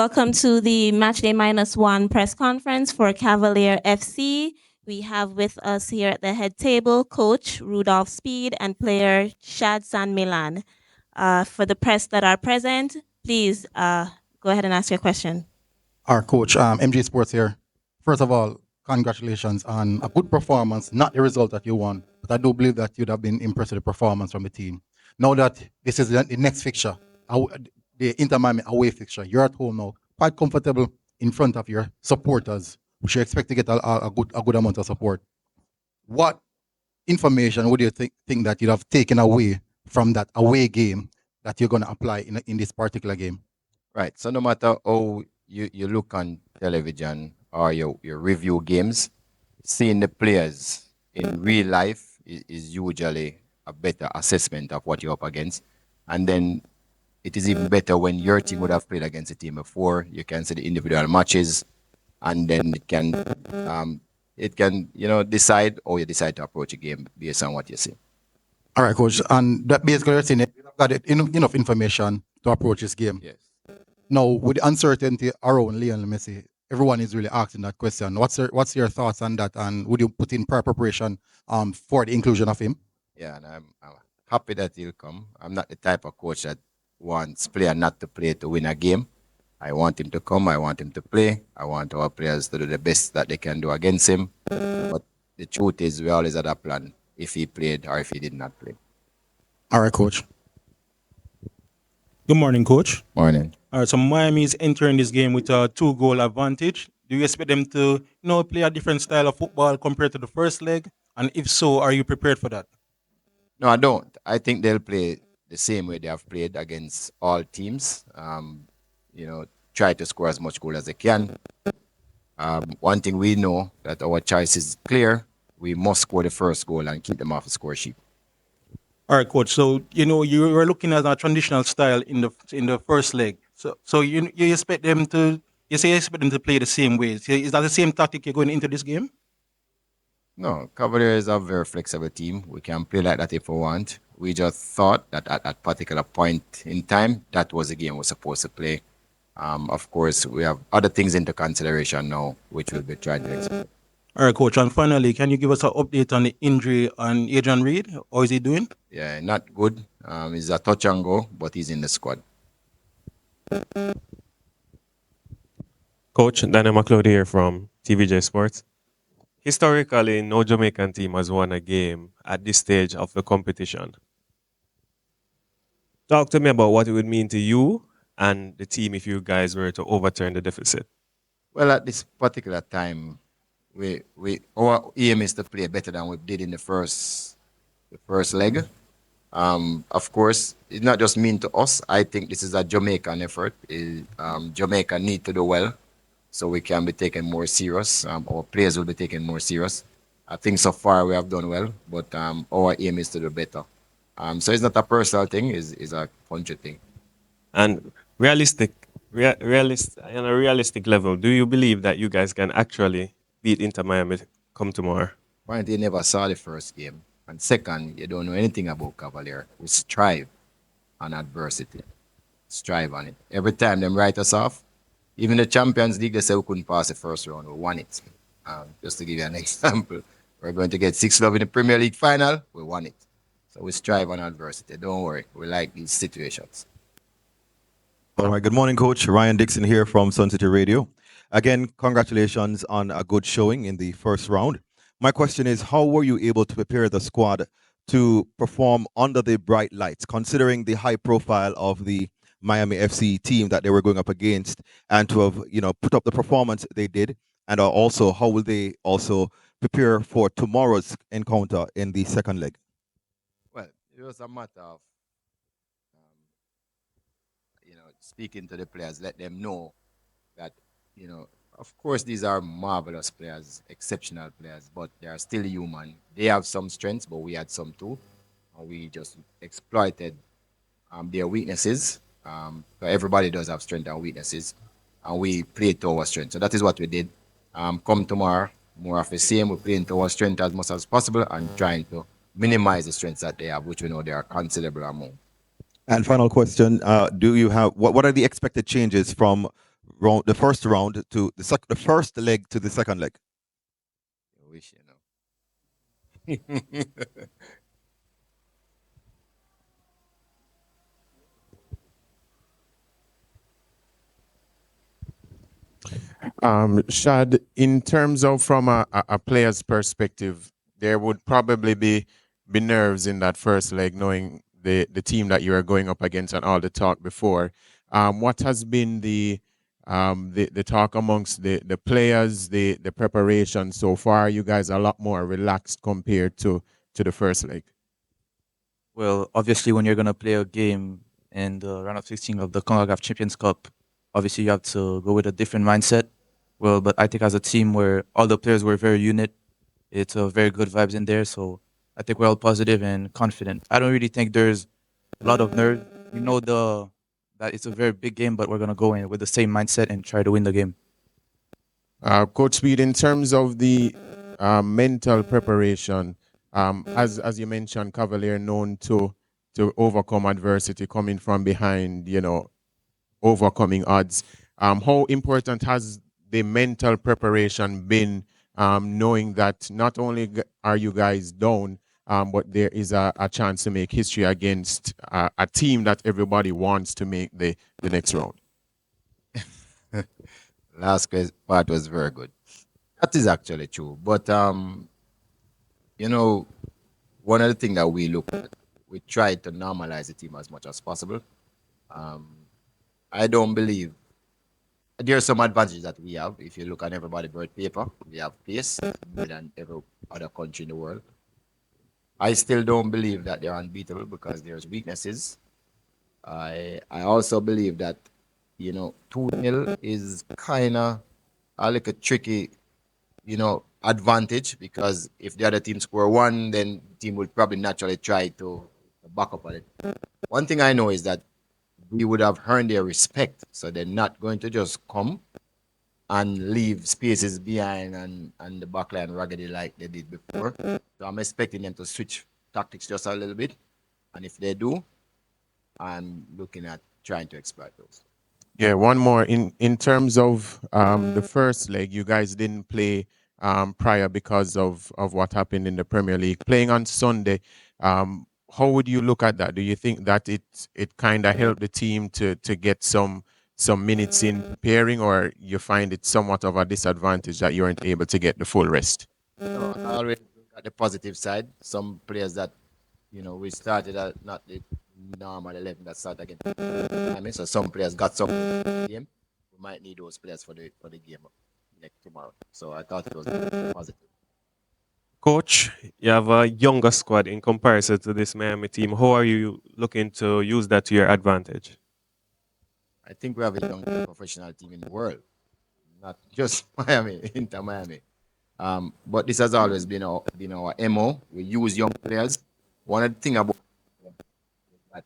Welcome to the Matchday -1 press conference for Cavalier FC. We have with us here at the head table Coach Rudolph Speed and player Shad San Milan. For the press that are present, please go ahead and ask your question. Our coach, MG Sports here. First of all, congratulations on a good performance, not the result that you won, but I do believe that you'd have been impressed with the performance from the team. Now that this is the next fixture, the Inter Miami away fixture, you're at home now, quite comfortable in front of your supporters. We should expect to get a good amount of support. What information would you think that you'd have taken away from that away game that you're going to apply in this particular game? Right. So no matter how you look on television or you review games, seeing the players in real life is usually a better assessment of what you're up against. And then it is even better when your team would have played against a team before. You can see the individual matches, and then it can decide how you decide to approach a game based on what you see. All right, coach. And that basically you're saying you've got enough information to approach this game. Yes. Now, with the uncertainty around Lionel Messi, everyone is really asking that question. What's your thoughts on that? And would you put in prior preparation for the inclusion of him? Yeah, and I'm happy that he'll come. I'm not the type of coach that wants player not to play to win a game. I want him to come. I want him to play. I want our players to do the best that they can do against him. But the truth is, we always had a plan if he played or if he did not play. All right, coach. Good morning, coach. Morning. All right, so Miami is entering this game with a 2-goal advantage. Do you expect them to, play a different style of football compared to the first leg? And if so, are you prepared for that? No, I don't. I think they'll play the same way they have played against all teams. Try to score as much goal as they can. One thing we know that our choice is clear. We must score the first goal and keep them off the score sheet. All right, coach. So you were looking at a traditional style in the first leg. So you expect them to play the same way. Is that the same tactic you're going into this game? No, Cavalier is a very flexible team. We can play like that if we want. We just thought that at that particular point in time, that was the game we're supposed to play. Of course, we have other things into consideration now, which we'll be trying to explain. All right, coach. And finally, can you give us an update on the injury on Adrian Reed? How is he doing? Yeah, not good. He's a touch and go, but he's in the squad. Coach Daniel McLeod here from TVJ Sports. Historically, no Jamaican team has won a game at this stage of the competition. Talk to me about what it would mean to you and the team if you guys were to overturn the deficit. Well, at this particular time, our aim is to play better than we did in the first leg. Of course, it's not just mean to us. I think this is a Jamaican effort. Jamaica need to do well, so we can be taken more serious. Our players will be taken more serious. I think so far we have done well, but our aim is to do better. So it's not a personal thing; it's a country thing. And on a realistic level, do you believe that you guys can actually beat Inter Miami come tomorrow? One, they never saw the first game, and second, you don't know anything about Cavalier. We strive on adversity, strive on it. Every time them write us off, even the Champions League, they say we couldn't pass the first round. We won it. Just to give you an example, we're going to get 6-love in the Premier League final. We won it. So we strive on adversity. Don't worry. We like these situations. All right. Good morning, Coach. Ryan Dixon here from Sun City Radio. Again, congratulations on a good showing in the first round. My question is, how were you able to prepare the squad to perform under the bright lights, considering the high profile of the Miami FC team that they were going up against, and to have put up the performance they did, and also how will they also prepare for tomorrow's encounter in the second leg? Well, it was a matter of speaking to the players, let them know that of course these are marvelous players, exceptional players, but they are still human. They have some strengths, but we had some too, and we just exploited their weaknesses. Everybody does have strengths and weaknesses, and we played to our strength. So that is what we did. Come tomorrow, more of the same. We're playing to our strength as much as possible and trying to minimize the strengths that they have, which we know they are considerable amount. And final question: do you have what are the expected changes from round, the first round to the first leg to the second leg? I wish, you know. Shad, in terms of from a player's perspective, there would probably be nerves in that first leg, knowing the team that you are going up against and all the talk before. What has been the talk amongst the players, the preparation so far? You guys are a lot more relaxed compared to the first leg. Well, obviously, when you're gonna play a game in the round of 16 of the CONCACAF Champions Cup, obviously you have to go with a different mindset. Well, but I think as a team where all the players were very unit, it's a very good vibes in there. So I think we're all positive and confident. I don't really think there's a lot of nerves. We know that it's a very big game, but we're gonna go in with the same mindset and try to win the game. Coach Speed, in terms of the mental preparation, as you mentioned, Cavalier known to overcome adversity, coming from behind, overcoming odds. How important has the mental preparation been, knowing that not only are you guys down, but there is a chance to make history against a team that everybody wants to make the next round? Last part was very good. That is actually true. But you know, one of the things that we look at, we try to normalize the team as much as possible. I don't believe there are some advantages that we have. If you look at everybody bird paper, we have pace more than every other country in the world. I still don't believe that they're unbeatable because there's weaknesses. I also believe that 2-0 is kind of a little tricky, advantage, because if the other team score one, then the team would probably naturally try to back up on it. One thing I know is that we would have earned their respect, so they're not going to just come and leave spaces behind and the backline raggedy like they did before. So I'm expecting them to switch tactics just a little bit, and if they do, I'm looking at trying to exploit those. Yeah, one more. In terms of the first leg, you guys didn't play prior because of what happened in the Premier League. Playing on Sunday, how would you look at that? Do you think that it kind of helped the team to get some minutes in preparing, or you find it somewhat of a disadvantage that you weren't able to get the full rest? No, I always look at the positive side. Some players that we started at not the normal 11 that started again. I mean, so some players got some game. We might need those players for the game next tomorrow. So I thought it was positive. Coach, you have a younger squad in comparison to this Miami team. How are you looking to use that to your advantage? I think we have a young professional team in the world, not just Miami, Inter Miami. But this has always been our MO. We use young players. One of the things about that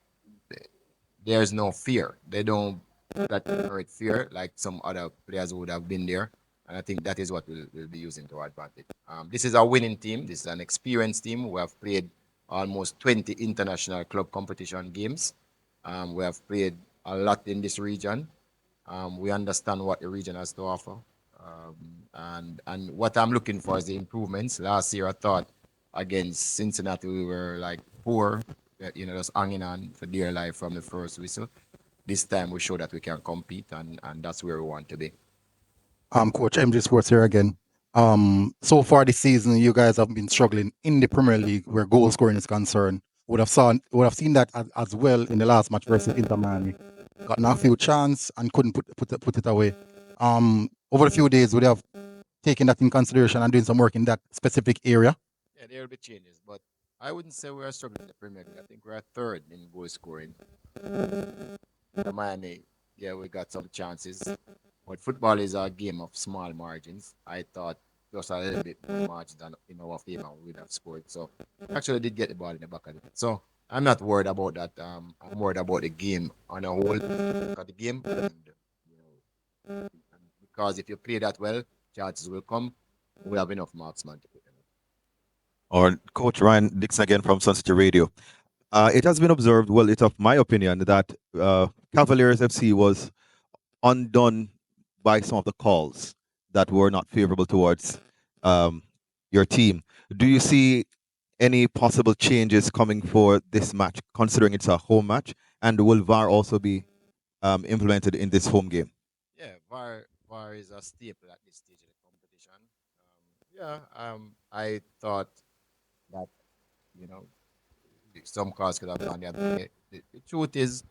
there's no fear. They don't that generate fear like some other players would have been there. And I think that is what we'll be using to our advantage. This is a winning team. This is an experienced team. We have played almost 20 international club competition games. We have played a lot in this region. We understand what the region has to offer. And what I'm looking for is the improvements. Last year, I thought against Cincinnati, we were like poor, just hanging on for dear life from the first whistle. This time, we show that we can compete, and that's where we want to be. Coach MJ Sports here again. So far this season, you guys have been struggling in the Premier League where goal scoring is concerned. Would have seen that as well in the last match versus Inter Miami. Gotten a few chance and couldn't put it away. Over a few days, would have taken that in consideration and doing some work in that specific area. Yeah, there will be changes, but I wouldn't say we are struggling in the Premier League. I think we're third in goal scoring. The Miami, yeah, we got some chances, but football is a game of small margins. I thought just a little bit more margin than in our favor we would have scored. So actually did get the ball in the back of it. So I'm not worried about that. I'm worried about the game on a whole. Look at the game, and because if you play that well, chances will come. We have enough marksman to put them. Or Coach Ryan Dixon again from Sun City Radio. It has been observed, well, it's of my opinion, that Cavaliers FC was undone by some of the calls that were not favorable towards your team. Do you see any possible changes coming for this match, considering it's a home match? And will VAR also be implemented in this home game? Yeah, VAR is a staple at this stage of the competition. I thought that you know some cars could have gone the other way. The truth is,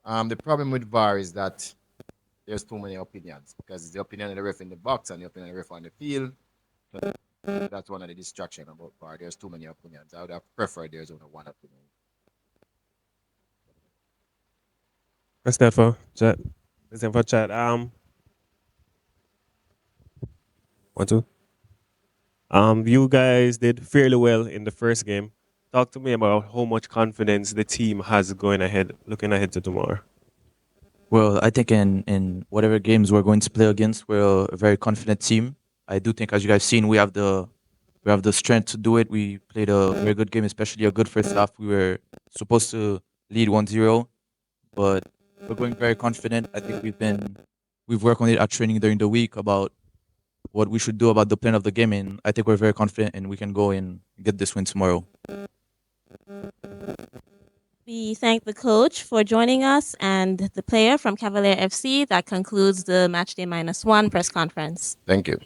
the problem with VAR is that there's too many opinions because it's the opinion of the ref in the box and the opinion of the ref on the field. So that's one of the distractions about VAR. There's too many opinions. I would have preferred there's only one opinion. That's that for chat. That's that for chat. 1, 2. You guys did fairly well in the first game. Talk to me about how much confidence the team has going ahead, looking ahead to tomorrow. Well, I think in whatever games we're going to play against, we're a very confident team. I do think, as you guys seen, we have the strength to do it. We played a very good game, especially a good first half. We were supposed to lead 1-0, but we're going very confident. I think we've worked on it at training during the week about what we should do about the plan of the game, and I think we're very confident and we can go and get this win tomorrow. We thank the coach for joining us and the player from Cavalier FC. That concludes the Matchday -1 press conference. Thank you.